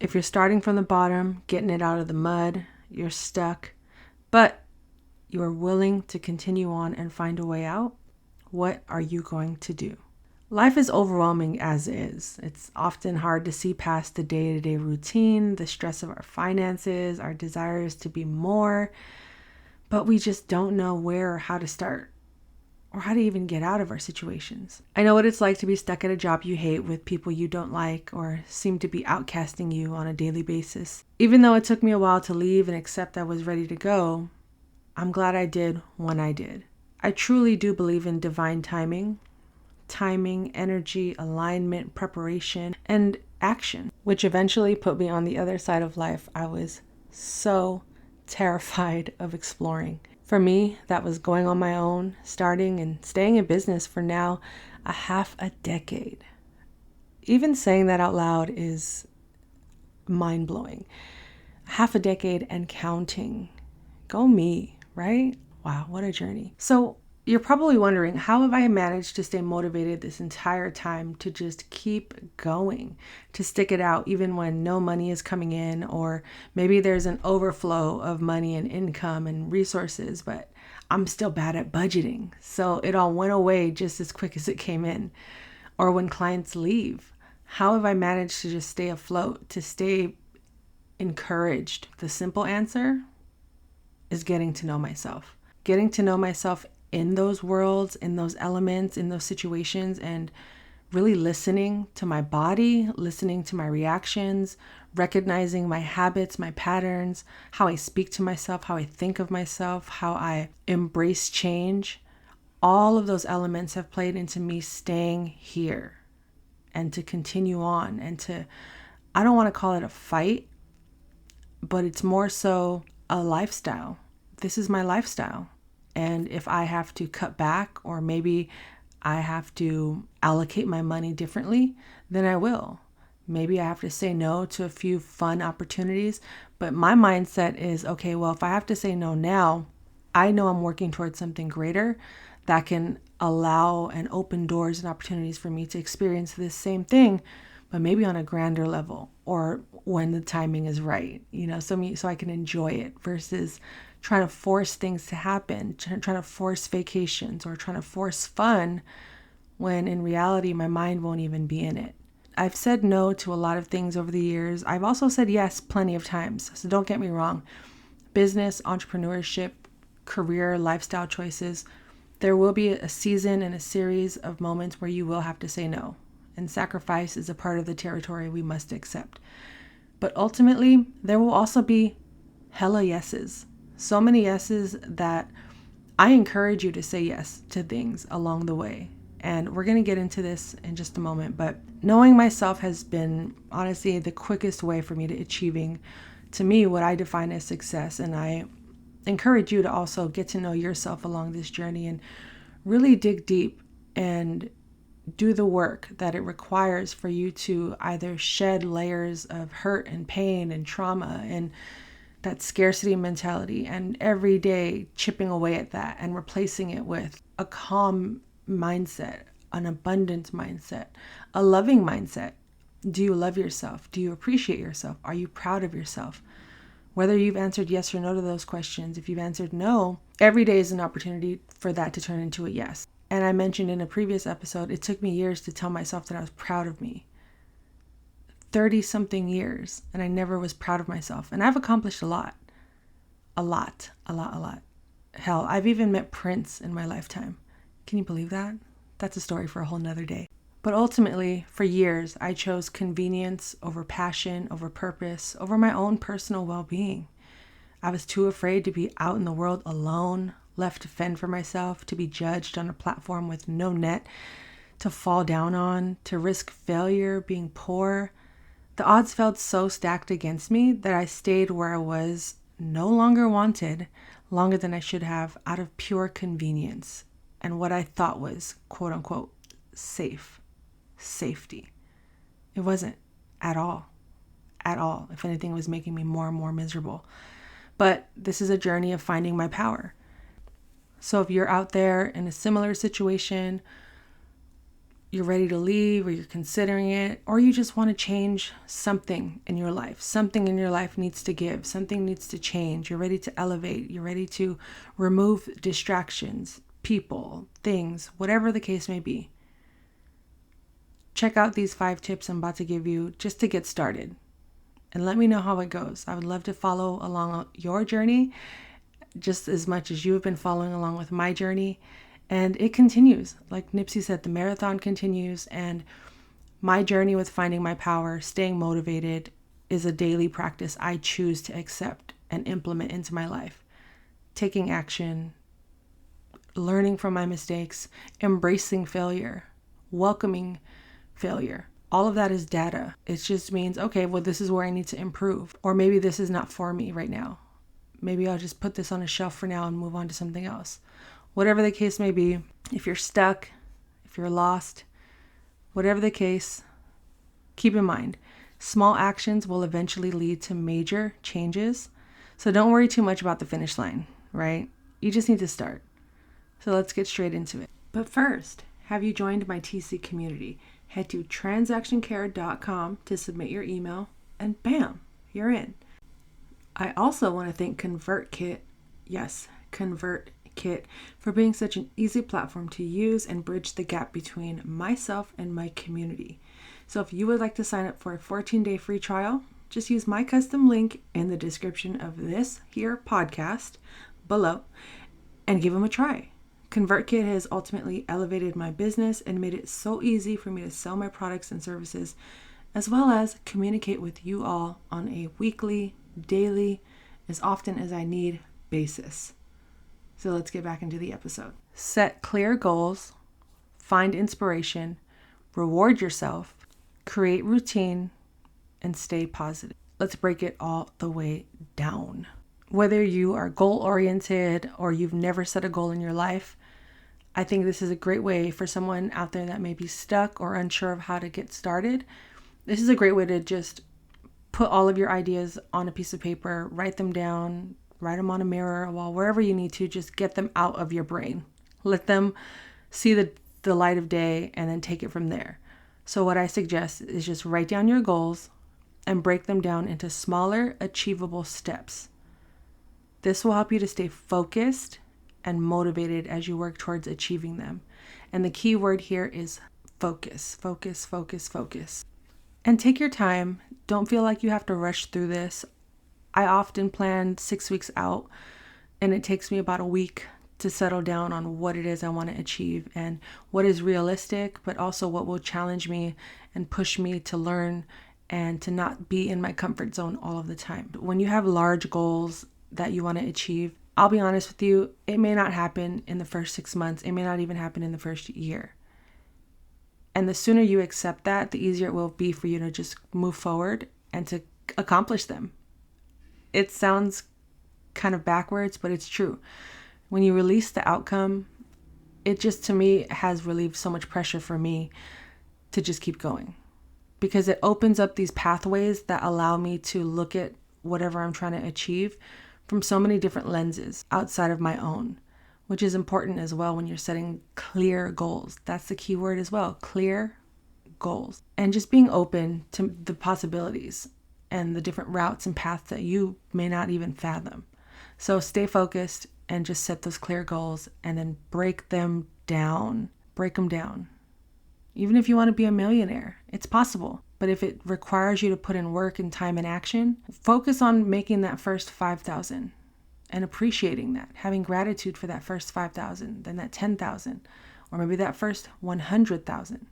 If you're starting from the bottom, getting it out of the mud, you're stuck, but you are willing to continue on and find a way out, what are you going to do? Life is overwhelming as is. It's often hard to see past the day-to-day routine, the stress of our finances, our desires to be more, but we just don't know where or how to start or how to even get out of our situations. I know what it's like to be stuck at a job you hate with people you don't like or seem to be outcasting you on a daily basis. Even though it took me a while to leave and accept I was ready to go, I'm glad I did when I did. I truly do believe in divine timing, energy, alignment, preparation, and action, which eventually put me on the other side of life I was so terrified of exploring. For me, that was going on my own, starting and staying in business for now a half a decade. Even saying that out loud is mind-blowing. Half a decade and counting. Go me, right? Wow, what a journey. So you're probably wondering, how have I managed to stay motivated this entire time to just keep going, to stick it out even when no money is coming in, or maybe there's an overflow of money and income and resources, but I'm still bad at budgeting. So it all went away just as quick as it came in. Or when clients leave, how have I managed to just stay afloat, to stay encouraged? The simple answer is getting to know myself. Getting to know myself in those worlds, in those elements, in those situations, and really listening to my body, listening to my reactions, recognizing my habits, my patterns, how I speak to myself, how I think of myself, how I embrace change. All of those elements have played into me staying here and to continue on and to, I don't want to call it a fight, but it's more so a lifestyle. This is my lifestyle. And if I have to cut back, or maybe I have to allocate my money differently, then I will. Maybe I have to say no to a few fun opportunities. But my mindset is, okay, well, if I have to say no now, I know I'm working towards something greater that can allow and open doors and opportunities for me to experience this same thing, but maybe on a grander level, or when the timing is right, so I can enjoy it versus trying to force things to happen, trying to force vacations or trying to force fun when in reality my mind won't even be in it. I've said no to a lot of things over the years. I've also said yes plenty of times. So don't get me wrong. Business, entrepreneurship, career, lifestyle choices, there will be a season and a series of moments where you will have to say no. And sacrifice is a part of the territory we must accept. But ultimately, there will also be hella yeses. So many yeses that I encourage you to say yes to things along the way. And we're going to get into this in just a moment. But knowing myself has been honestly the quickest way for me to achieving, to me, what I define as success. And I encourage you to also get to know yourself along this journey and really dig deep and do the work that it requires for you to either shed layers of hurt and pain and trauma and that scarcity mentality, and every day chipping away at that and replacing it with a calm mindset, an abundant mindset, a loving mindset. Do you love yourself? Do you appreciate yourself? Are you proud of yourself? Whether you've answered yes or no to those questions, if you've answered no, every day is an opportunity for that to turn into a yes. And I mentioned in a previous episode, it took me years to tell myself that I was proud of me. 30-something years, and I never was proud of myself. And I've accomplished a lot. Hell, I've even met Prince in my lifetime. Can you believe that? That's a story for a whole nother day. But ultimately, for years, I chose convenience over passion, over purpose, over my own personal well-being. I was too afraid to be out in the world alone, left to fend for myself, to be judged on a platform with no net to fall down on, to risk failure, being poor. The odds felt so stacked against me that I stayed where I was, no longer wanted, longer than I should have, out of pure convenience and what I thought was, quote unquote, safety. It wasn't at all. If anything, it was making me more and more miserable. But this is a journey of finding my power. So if you're out there in a similar situation, you're ready to leave, or you're considering it, or you just want to change something in your life. Something in your life needs to give. Something needs to change. You're ready to elevate. You're ready to remove distractions, people, things, whatever the case may be. Check out these 5 tips I'm about to give you just to get started. And let me know how it goes. I would love to follow along your journey just as much as you have been following along with my journey. And it continues. Like Nipsey said, the marathon continues, and my journey with finding my power, staying motivated, is a daily practice I choose to accept and implement into my life. Taking action, learning from my mistakes, embracing failure, welcoming failure. All of that is data. It just means, okay, well, this is where I need to improve. Or maybe this is not for me right now. Maybe I'll just put this on a shelf for now and move on to something else. Whatever the case may be, if you're stuck, if you're lost, whatever the case, keep in mind, small actions will eventually lead to major changes. So don't worry too much about the finish line, right? You just need to start. So let's get straight into it. But first, have you joined my TC community? Head to transactioncare.com to submit your email, and bam, you're in. I also want to thank ConvertKit, yes, ConvertKit, for being such an easy platform to use and bridge the gap between myself and my community. So if you would like to sign up for a 14-day free trial, just use my custom link in the description of this here podcast below and give them a try. ConvertKit has ultimately elevated my business and made it so easy for me to sell my products and services, as well as communicate with you all on a weekly, daily, as often as I need basis. So let's get back into the episode. Set clear goals, find inspiration, reward yourself, create routine, and stay positive. Let's break it all the way down. Whether you are goal-oriented or you've never set a goal in your life, I think this is a great way for someone out there that may be stuck or unsure of how to get started. This is a great way to just put all of your ideas on a piece of paper, write them down, write them on a mirror, a wall, wherever you need to, just get them out of your brain. Let them see the light of day and then take it from there. So what I suggest is just write down your goals and break them down into smaller, achievable steps. This will help you to stay focused and motivated as you work towards achieving them. And the key word here is focus, focus, focus, focus. And take your time. Don't feel like you have to rush through this. I often plan 6 weeks out, and it takes me about a week to settle down on what it is I want to achieve and what is realistic, but also what will challenge me and push me to learn and to not be in my comfort zone all of the time. When you have large goals that you want to achieve, I'll be honest with you, it may not happen in the first 6 months. It may not even happen in the first year. And the sooner you accept that, the easier it will be for you to just move forward and to accomplish them. It sounds kind of backwards, but it's true. When you release the outcome, it just, to me, has relieved so much pressure for me to just keep going. Because it opens up these pathways that allow me to look at whatever I'm trying to achieve from so many different lenses outside of my own, which is important as well when you're setting clear goals. That's the key word as well, clear goals. And just being open to the possibilities and the different routes and paths that you may not even fathom. So stay focused and just set those clear goals and then break them down. Break them down. Even if you want to be a millionaire, it's possible. But if it requires you to put in work and time and action, focus on making that first 5,000 and appreciating that, having gratitude for that first 5,000, then that 10,000, or maybe that first 100,000,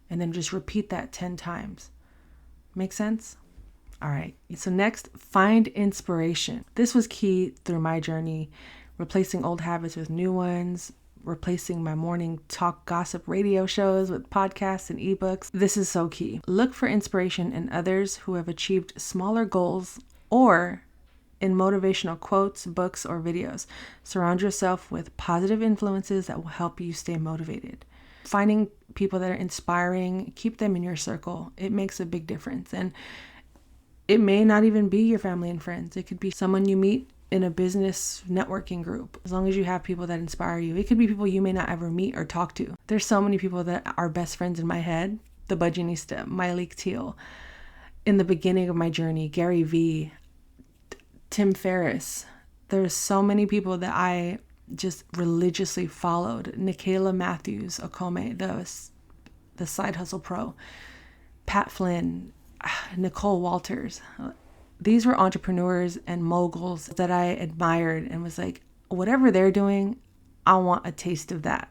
and then just repeat that 10 times. Make sense? All right. So next, find inspiration. This was key through my journey, replacing old habits with new ones, replacing my morning talk gossip radio shows with podcasts and ebooks. This is so key. Look for inspiration in others who have achieved smaller goals or in motivational quotes, books, or videos. Surround yourself with positive influences that will help you stay motivated. Finding people that are inspiring, keep them in your circle. It makes a big difference. And it may not even be your family and friends. It could be someone you meet in a business networking group, as long as you have people that inspire you. It could be people you may not ever meet or talk to. There's so many people that are best friends in my head. The Budgetnista, Myleik Teal. In the beginning of my journey, Gary Vee, Tim Ferriss. There's so many people that I just religiously followed. Nicola Matthews Okome, the Side Hustle Pro. Pat Flynn, Nicole Walters. These were entrepreneurs and moguls that I admired and was like, whatever they're doing, I want a taste of that.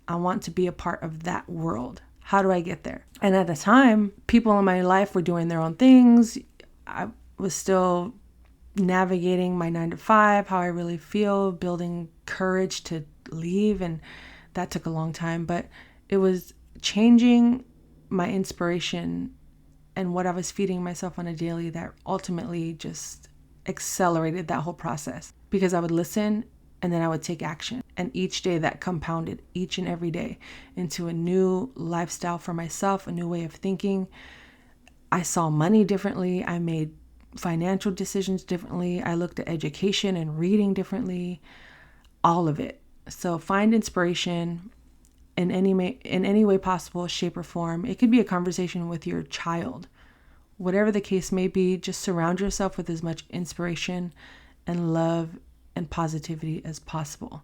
I want to be a part of that world. How do I get there? And at the time, people in my life were doing their own things. I was still navigating my 9-to-5, how I really feel, building courage to leave. And that took a long time, but it was changing my inspiration and what I was feeding myself on a daily that ultimately just accelerated that whole process, because I would listen and then I would take action. And each day that compounded each and every day into a new lifestyle for myself, a new way of thinking. I saw money differently. I made financial decisions differently. I looked at education and reading differently, all of it. So find inspiration in any way possible, shape or form. It could be a conversation with your child. Whatever the case may be, just surround yourself with as much inspiration and love and positivity as possible,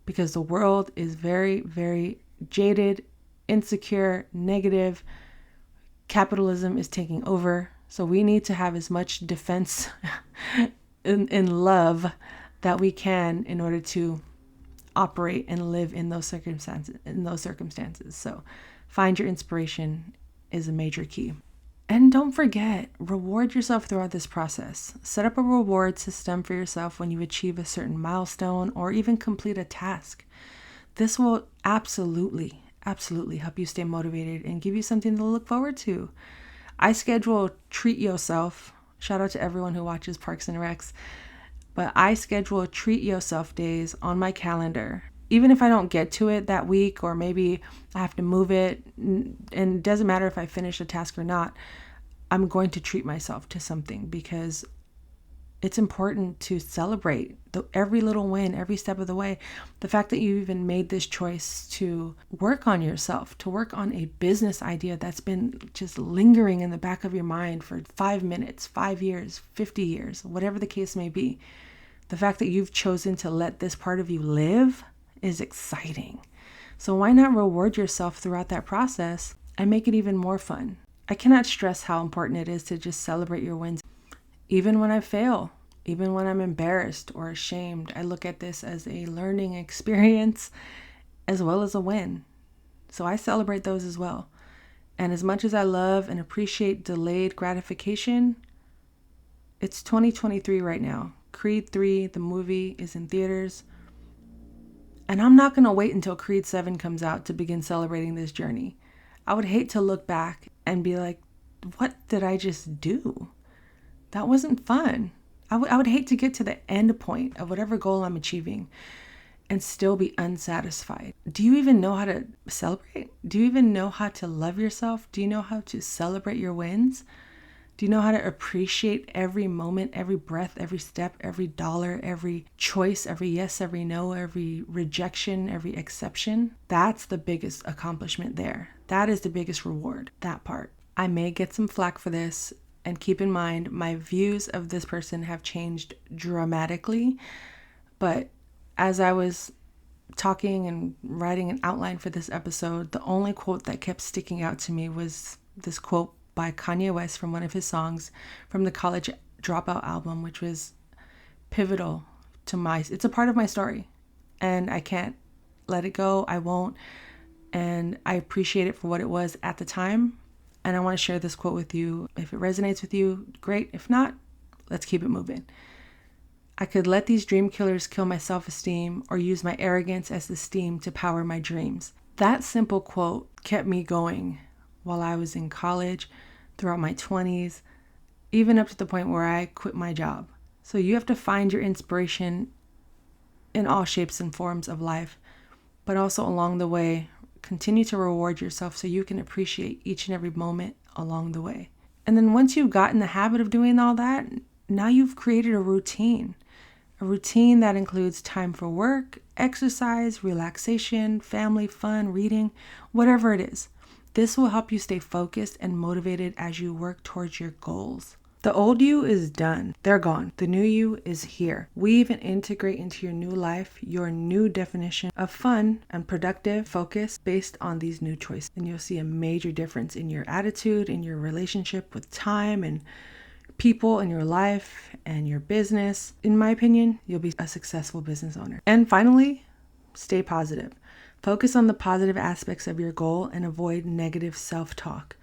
because the world is very, very jaded, insecure, negative. Capitalism is taking over. So we need to have as much defense in love that we can in order to operate and live in those circumstances. So find your inspiration is a major key. And don't forget, reward yourself throughout this process. Set up a reward system for yourself when you achieve a certain milestone or even complete a task. This will absolutely help you stay motivated and give you something to look forward to. I schedule treat yourself. Shout out to everyone who watches Parks and Recs. But I schedule treat yourself days on my calendar. Even if I don't get to it that week, or maybe I have to move it, and it doesn't matter if I finish a task or not, I'm going to treat myself to something, because it's important to celebrate every little win, every step of the way. The fact that you even made this choice to work on yourself, to work on a business idea that's been just lingering in the back of your mind for 5 minutes, 5 years, 50 years, whatever the case may be. The fact that you've chosen to let this part of you live is exciting. So why not reward yourself throughout that process and make it even more fun? I cannot stress how important it is to just celebrate your wins. Even when I fail, even when I'm embarrassed or ashamed, I look at this as a learning experience as well as a win. So I celebrate those as well. And as much as I love and appreciate delayed gratification, it's 2023 right now. Creed 3, the movie, is in theaters. And I'm not going to wait until Creed 7 comes out to begin celebrating this journey. I would hate to look back and be like, what did I just do? That wasn't fun. I would hate to get to the end point of whatever goal I'm achieving and still be unsatisfied. Do you even know how to celebrate? Do you even know how to love yourself? Do you know how to celebrate your wins? Do you know how to appreciate every moment, every breath, every step, every dollar, every choice, every yes, every no, every rejection, every exception? That's the biggest accomplishment there. That is the biggest reward, that part. I may get some flack for this, and keep in mind, my views of this person have changed dramatically. But as I was talking and writing an outline for this episode, the only quote that kept sticking out to me was this quote by Kanye West from one of his songs from the College Dropout album, which was pivotal to it's a part of my story, and I can't let it go. I won't. And I appreciate it for what it was at the time. And I want to share this quote with you. If it resonates with you, great. If not, let's keep it moving. I could let these dream killers kill my self-esteem, or use my arrogance as the steam to power my dreams. That simple quote kept me going while I was in college, throughout my 20s, even up to the point where I quit my job. So you have to find your inspiration in all shapes and forms of life, but also along the way, continue to reward yourself so you can appreciate each and every moment along the way. And then once you've gotten the habit of doing all that, now you've created a routine. A routine that includes time for work, exercise, relaxation, family, fun, reading, whatever it is. This will help you stay focused and motivated as you work towards your goals. The old you is done. They're gone. The new you is here. Weave and integrate into your new life your new definition of fun and productive focus based on these new choices. And you'll see a major difference in your attitude, in your relationship with time and people in your life and your business. In my opinion, you'll be a successful business owner. And finally, stay positive. Focus on the positive aspects of your goal and avoid negative self-talk.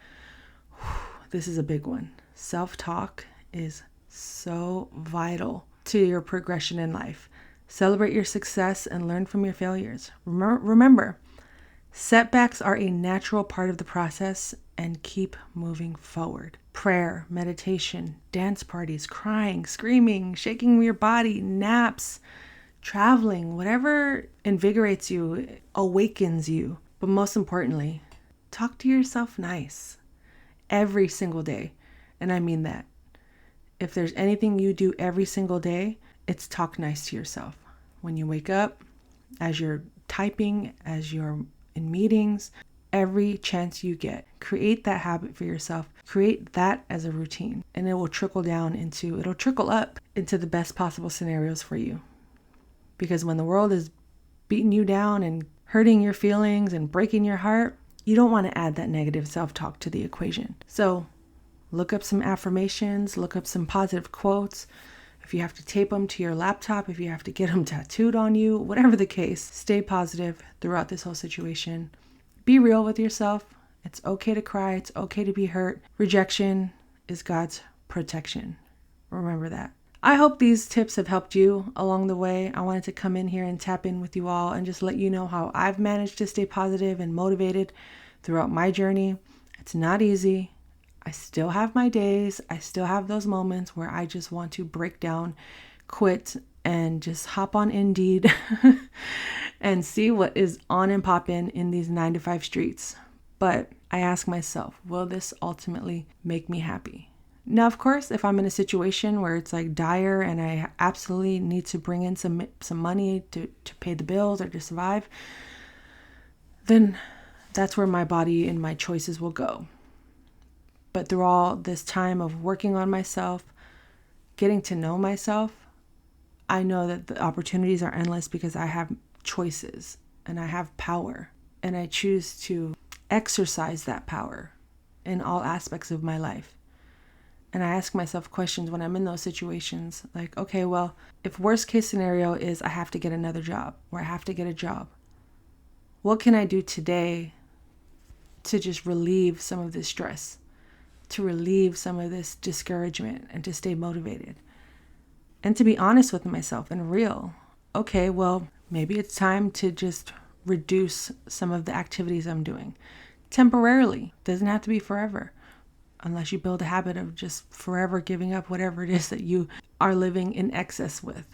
This is a big one. Self-talk is so vital to your progression in life. Celebrate your success and learn from your failures. Remember, setbacks are a natural part of the process, and keep moving forward. Prayer, meditation, dance parties, crying, screaming, shaking your body, naps, traveling, whatever invigorates you, awakens you. But most importantly, talk to yourself nice every single day. And I mean that. If there's anything you do every single day, it's talk nice to yourself. When you wake up, as you're typing, as you're in meetings, every chance you get, create that habit for yourself. Create that as a routine, and it'll trickle up into the best possible scenarios for you. Because when the world is beating you down and hurting your feelings and breaking your heart, you don't want to add that negative self-talk to the equation. So look up some affirmations, look up some positive quotes. If you have to tape them to your laptop, if you have to get them tattooed on you, whatever the case, stay positive throughout this whole situation. Be real with yourself. It's okay to cry. It's okay to be hurt. Rejection is God's protection. Remember that. I hope these tips have helped you along the way. I wanted to come in here and tap in with you all and just let you know how I've managed to stay positive and motivated throughout my journey. It's not easy. I still have my days. I still have those moments where I just want to break down, quit, and just hop on Indeed and see what is on and poppin' in these 9-to-5 streets. But I ask myself, will this ultimately make me happy? Now, of course, if I'm in a situation where it's like dire and I absolutely need to bring in some money to pay the bills or to survive, then that's where my body and my choices will go. But through all this time of working on myself, getting to know myself, I know that the opportunities are endless because I have choices and I have power, and I choose to exercise that power in all aspects of my life. And I ask myself questions when I'm in those situations like, okay, well, if worst case scenario is I have to get another job or I have to get a job, what can I do today to just relieve some of this stress, to relieve some of this discouragement, and to stay motivated? And to be honest with myself and real. Okay, well, maybe it's time to just reduce some of the activities I'm doing temporarily. Doesn't have to be forever, unless you build a habit of just forever giving up whatever it is that you are living in excess with,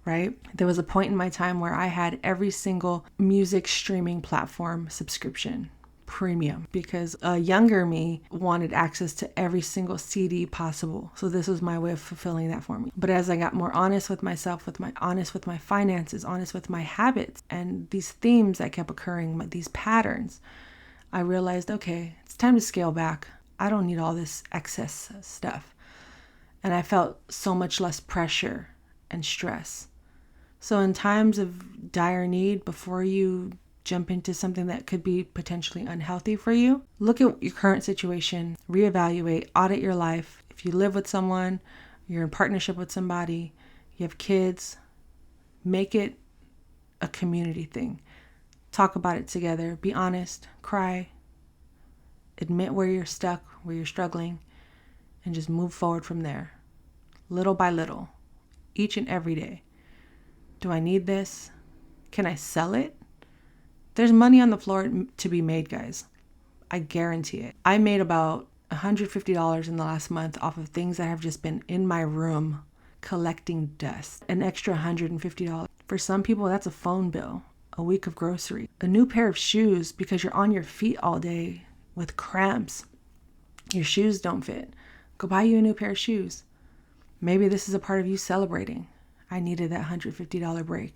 right? There was a point in my time where I had every single music streaming platform subscription, premium, because a younger me wanted access to every single CD possible. So this was my way of fulfilling that for me. But as I got more honest with myself, honest with my finances, honest with my habits, and these themes that kept occurring, these patterns, I realized, okay, it's time to scale back. I don't need all this excess stuff. And I felt so much less pressure and stress. So in times of dire need, before you jump into something that could be potentially unhealthy for you, look at your current situation, reevaluate, audit your life. If you live with someone, you're in partnership with somebody, you have kids, make it a community thing. Talk about it together. Be honest, cry, admit where you're stuck, where you're struggling, and just move forward from there. Little by little, each and every day. Do I need this? Can I sell it? There's money on the floor to be made, guys. I guarantee it. I made about $150 in the last month off of things that have just been in my room collecting dust. An extra $150. For some people, that's a phone bill, a week of grocery, a new pair of shoes because you're on your feet all day with cramps. Your shoes don't fit. Go buy you a new pair of shoes. Maybe this is a part of you celebrating. I needed that $150 break.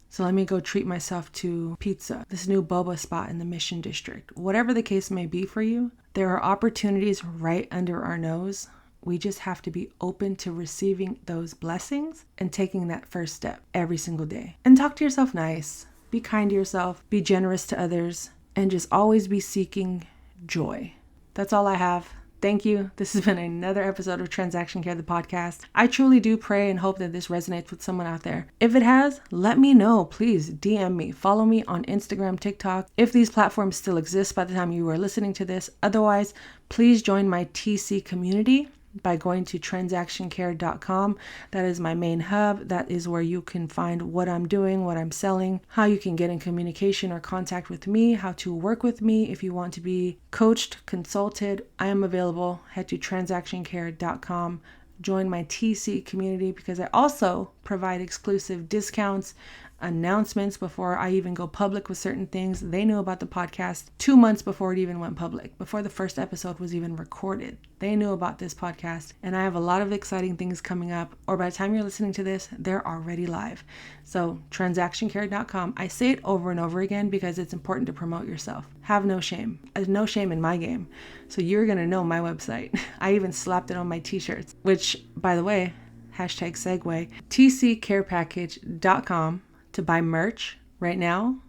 So let me go treat myself to pizza, this new boba spot in the Mission District. Whatever the case may be for you, there are opportunities right under our nose. We just have to be open to receiving those blessings and taking that first step every single day. And talk to yourself nice. Be kind to yourself. Be generous to others. And just always be seeking joy. That's all I have. Thank you. This has been another episode of Transaction Care, the podcast. I truly do pray and hope that this resonates with someone out there. If it has, let me know. Please DM me. Follow me on Instagram, TikTok, if these platforms still exist by the time you are listening to this. Otherwise, please join my TC community by going to transactioncare.com. That is my main hub. That is where you can find what I'm doing, what I'm selling, how you can get in communication or contact with me, how to work with me. If you want to be coached, consulted, I am available. Head to transactioncare.com. Join my TC community because I also provide exclusive discounts, announcements before I even go public with certain things. They knew about the podcast 2 months before it even went public, before the first episode was even recorded. They knew about this podcast, and I have a lot of exciting things coming up, or by the time you're listening to this, they're already live. So transactioncare.com. I say it over and over again because it's important to promote yourself. Have no shame. There's no shame in my game. So you're going to know my website. I even slapped it on my t-shirts, which, by the way, #segue, tccarepackage.com to buy merch right now.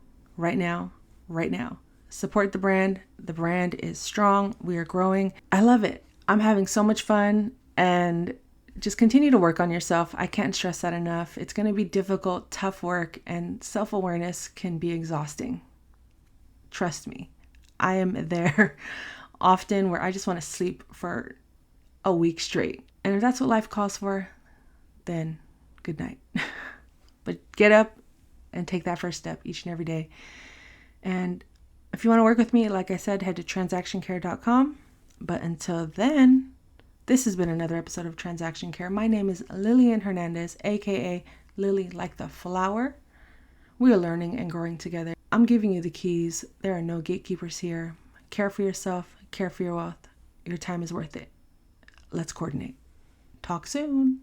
Support the brand. The brand is strong. We are growing. I love it. I'm having so much fun, and just continue to work on yourself. I can't stress that enough. It's going to be difficult, tough work, and self-awareness can be exhausting. Trust me. I am there often where I just want to sleep for a week straight. And if that's what life calls for, then good night. But get up and take that first step each and every day. And if you want to work with me, like I said, head to transactioncare.com. But until then, this has been another episode of Transaction Care. My name is Lillian Hernandez, aka Lily like the flower. We are learning and growing together. I'm giving you the keys. There are no gatekeepers here. Care for yourself, care for your wealth. Your time is worth it. Let's coordinate. Talk soon.